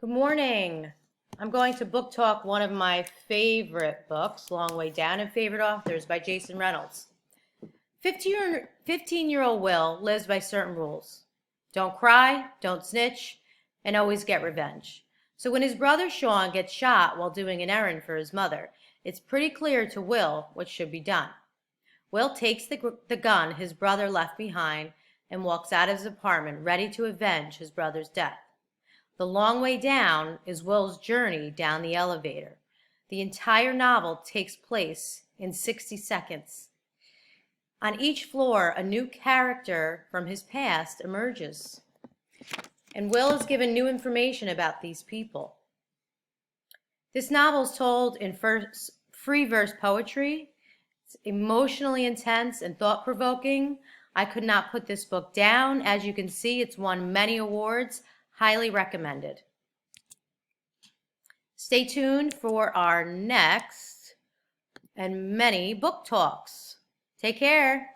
Good morning. I'm going to book talk one of my favorite books, Long Way Down, and favorite authors by Jason Reynolds. 15-year-old Will lives by certain rules. Don't cry, don't snitch, and always get revenge. So when his brother Sean gets shot while doing an errand for his mother, it's pretty clear to Will what should be done. Will takes the gun his brother left behind and walks out of his apartment ready to avenge his brother's death. The Long Way Down is Will's journey down the elevator. The entire novel takes place in 60 seconds. On each floor, a new character from his past emerges, and Will is given new information about these people. This novel is told in free verse poetry. It's emotionally intense and thought-provoking. I could not put this book down. As you can see, it's won many awards. Highly recommended. Stay tuned for our next and many book talks. Take care.